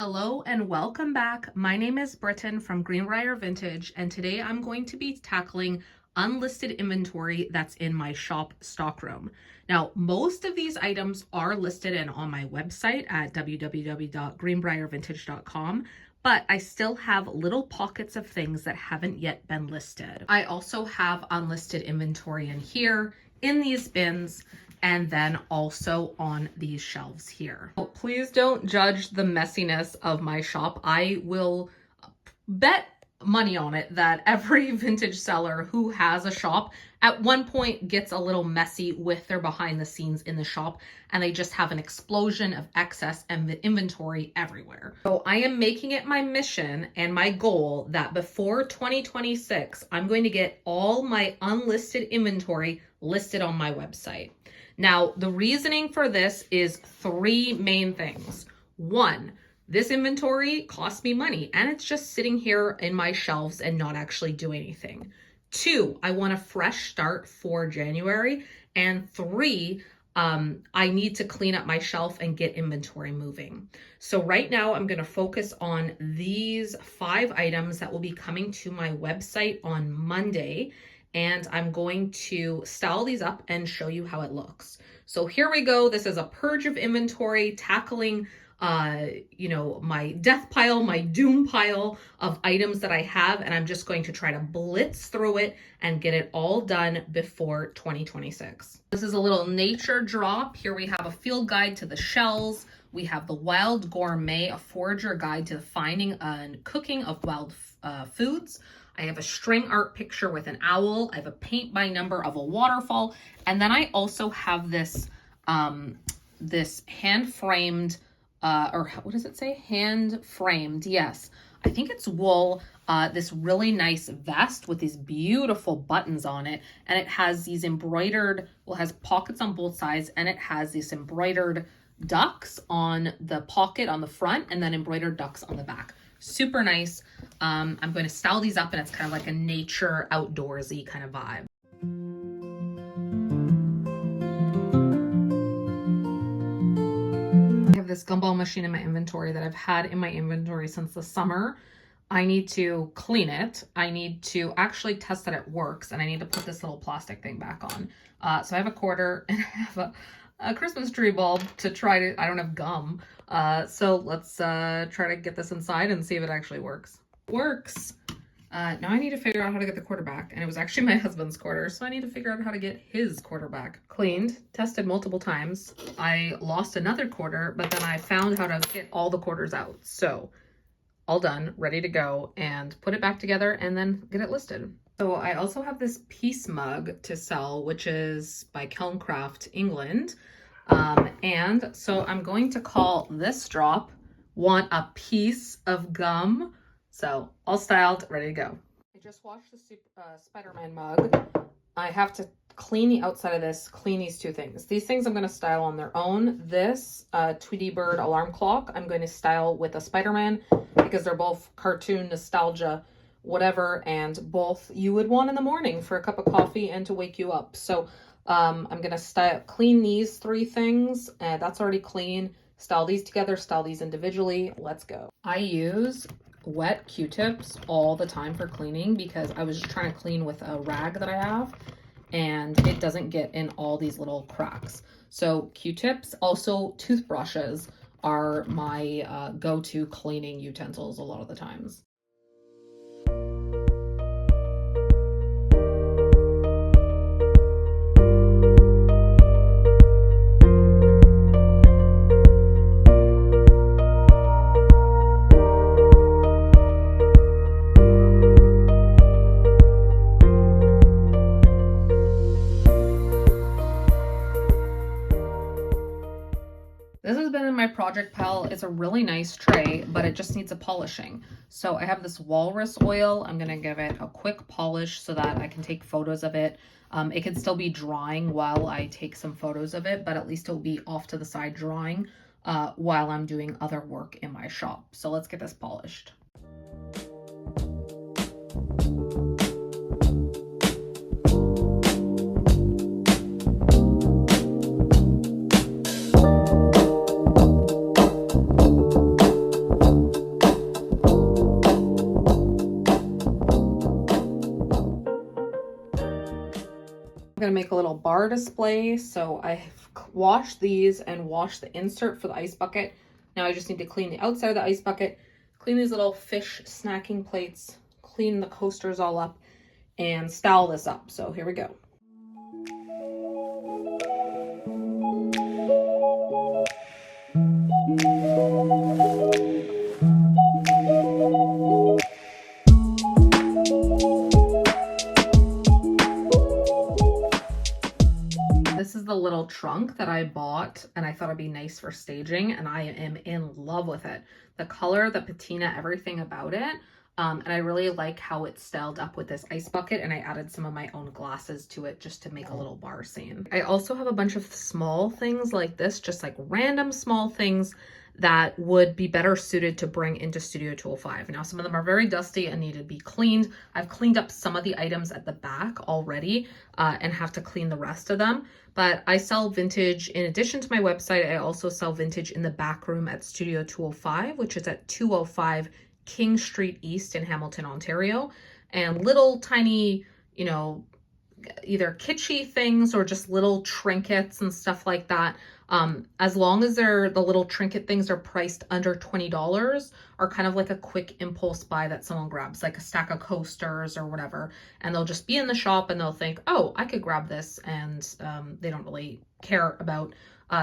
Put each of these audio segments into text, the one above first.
Hello and welcome back. My name is Britton from Greenbrier Vintage, and today I'm going to be tackling unlisted inventory that's in my shop stockroom. Now, most of these items are listed and on my website at www.greenbriervintage.com, but I still have little pockets of things that haven't yet been listed. I also have unlisted inventory in here, in these bins, and then also on these shelves here. Please don't judge the messiness of my shop. I will bet money on it that every vintage seller who has a shop at one point gets a little messy with their behind the scenes in the shop, and they just have an explosion of excess and inventory everywhere. So I am making it my mission and my goal that before 2026, I'm going to get all my unlisted inventory listed on my website. Now, the reasoning for this is three main things. One, this inventory costs me money and it's just sitting here in my shelves and not actually doing anything. Two, I want a fresh start for January. And three, I need to clean up my shelf and get inventory moving. So right now I'm going to focus on these 5 items that will be coming to my website on Monday. And I'm going to style these up and show you how it looks. So here we go. This is a purge of inventory, tackling my death pile, my doom pile of items that I have, and I'm just going to try to blitz through it and get it all done before 2026. This is a little nature drop. Here we have a field guide to the shells. We have the Wild Gourmet, a forager guide to finding and cooking of wild foods. I have a string art picture with an owl. I have a paint by number of a waterfall. And then I also have this, this hand-framed, or what does it say? Hand-framed, yes. I think it's wool, this really nice vest with these beautiful buttons on it. And it has these embroidered, well, it has pockets on both sides, and it has these embroidered ducks on the pocket on the front and then embroidered ducks on the back. Super nice. I'm going to style these up and it's kind of like a nature outdoorsy kind of vibe. I have this gumball machine in my inventory that I've had in my inventory since the summer. I need to clean it. I need to actually test that it works, and I need to put this little plastic thing back on. So I have a quarter and I have a Christmas tree bulb to try to, I don't have gum. So let's try to get this inside and see if it actually works. Works. Now I need to figure out how to get the quarter back, and it was actually my husband's quarter, so I need to figure out how to get his quarter back. Cleaned, tested multiple times. I lost another quarter, but then I found how to get all the quarters out. So all done, ready to go, and put it back together and then get it listed. So I also have this peace mug to sell, which is by Kilncraft England. And so I'm going to call this drop Want a Piece of Gum. So all styled, ready to go. I just washed the Spider-Man mug. I have to clean the outside of this, clean these 2 things. These things I'm going to style on their own. This Tweety Bird alarm clock I'm going to style with a Spider-Man because they're both cartoon nostalgia, whatever, and both you would want in the morning for a cup of coffee and to wake you up. So I'm going to clean these 3 things. That's already clean. Style these together, style these individually. Let's go. I use wet Q-tips all the time for cleaning because I was just trying to clean with a rag that I have, and it doesn't get in all these little cracks. So Q-tips, also toothbrushes are my go-to cleaning utensils a lot of the times. This has been in my project pile. It's a really nice tray, but it just needs a polishing. So I have this walrus oil. I'm going to give it a quick polish so that I can take photos of it. It can still be drying while I take some photos of it, but at least it'll be off to the side drying while I'm doing other work in my shop. So let's get this polished. going to make a little bar display. So I've washed these and washed the insert for the ice bucket. Now I just need to clean the outside of the ice bucket, clean these little fish snacking plates, clean the coasters all up, and style this up. So here we go. This is the little trunk that I bought and I thought it'd be nice for staging, and I am in love with it. The color, the patina, everything about it. And I really like how it's styled up with this ice bucket, and I added some of my own glasses to it just to make a little bar scene. I also have a bunch of small things like this, just like random small things that would be better suited to bring into Studio Tool 5. Now, some of them are very dusty and need to be cleaned. I've cleaned up some of the items at the back already and have to clean the rest of them. But I sell vintage. In addition to my website, I also sell vintage in the back room at Studio Tool 5, which is at 205 King Street East in Hamilton, Ontario. And little tiny, you know, either kitschy things or just little trinkets and stuff like that. As long as the little trinket things are priced under $20, are kind of like a quick impulse buy that someone grabs, like a stack of coasters or whatever, and they'll just be in the shop and they'll think, oh, I could grab this, and they don't really care about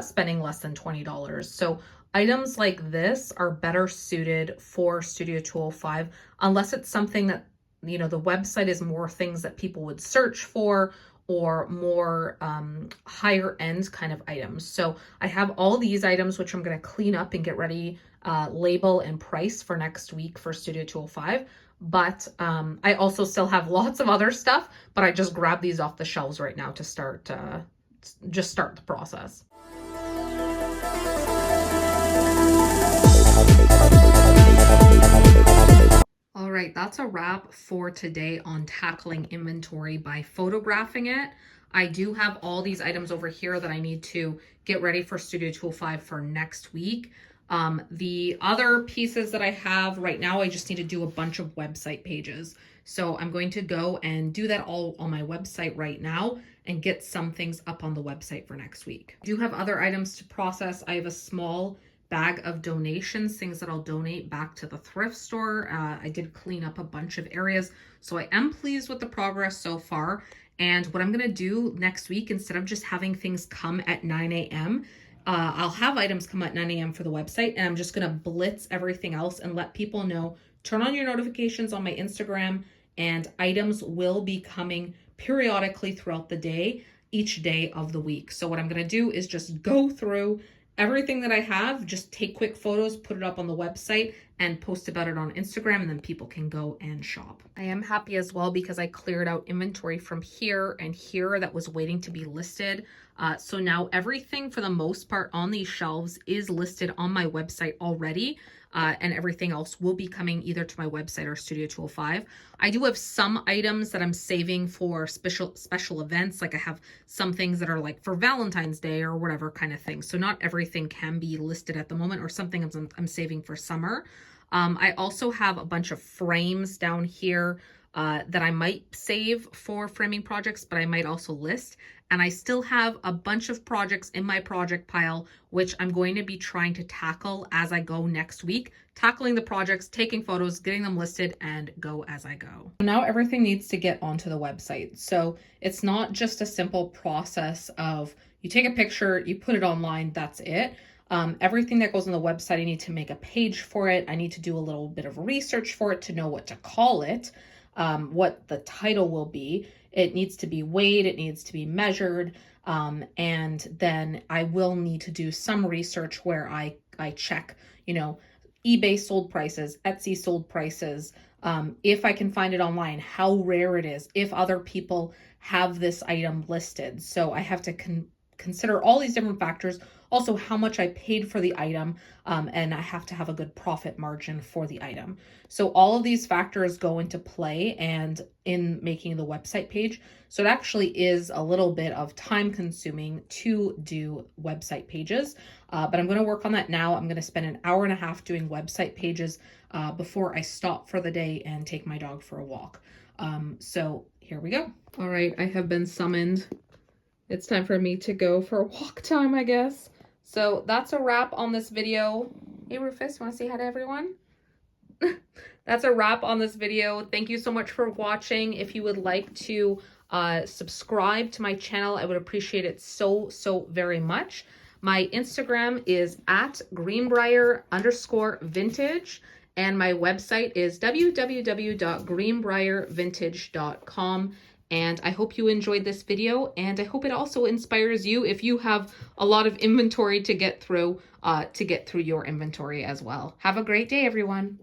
spending less than $20. So items like this are better suited for Studio Tool 5, unless it's something that, you know, the website is more things that people would search for, or more higher end kind of items. So I have all these items, which I'm going to clean up and get ready, label and price for next week for Studio Tool 5. But I also still have lots of other stuff, but I just grabbed these off the shelves right now to start the process. All right, that's a wrap for today on tackling inventory by photographing it. I do have all these items over here that I need to get ready for Studio Tool 5 for next week. The other pieces that I have right now, I just need to do a bunch of website pages. So I'm going to go and do that all on my website right now and get some things up on the website for next week. I do have other items to process. I have a small bag of donations, things that I'll donate back to the thrift store. I did clean up a bunch of areas, so I am pleased with the progress so far. And what I'm going to do next week, instead of just having things come at 9 a.m., I'll have items come at 9 a.m. for the website, and I'm just going to blitz everything else and let people know, turn on your notifications on my Instagram, and items will be coming periodically throughout the day, each day of the week. So what I'm going to do is just go through everything that I have, just take quick photos, put it up on the website, and post about it on Instagram, and then people can go and shop. I am happy as well because I cleared out inventory from here and here that was waiting to be listed. So now everything for the most part on these shelves is listed on my website already. And everything else will be coming either to my website or Studio Tool 5. I do have some items that I'm saving for special events. Like I have some things that are like for Valentine's Day or whatever kind of thing. So not everything can be listed at the moment, or something I'm saving for summer. I also have a bunch of frames down here that I might save for framing projects, but I might also list. And I still have a bunch of projects in my project pile, which I'm going to be trying to tackle as I go next week, tackling the projects, taking photos, getting them listed, and go as I go. Now everything needs to get onto the website. So it's not just a simple process of you take a picture, you put it online, that's it. Everything that goes on the website, I need to make a page for it. I need to do a little bit of research for it to know what to call it, what the title will be. It needs to be weighed, it needs to be measured, and then I will need to do some research where I check, you know, eBay sold prices, Etsy sold prices, if I can find it online, how rare it is, if other people have this item listed. So I have to consider all these different factors, also how much I paid for the item, and I have to have a good profit margin for the item. So all of these factors go into play and in making the website page. So it actually is a little bit of time consuming to do website pages, but I'm going to work on that now. I'm going to spend an hour and a half doing website pages before I stop for the day and take my dog for a walk. So here we go. All right, I have been summoned it's time for me to go for a walk time, I guess. So that's a wrap on this video. Hey Rufus, you want to say hi to everyone? That's a wrap on this video. Thank you so much for watching. If you would like to subscribe to my channel, I would appreciate it so very much. My Instagram is at greenbrier_vintage, and my website is www.greenbriervintage.com. And I hope you enjoyed this video, and I hope it also inspires you if you have a lot of inventory to get through your inventory as well. Have a great day, everyone.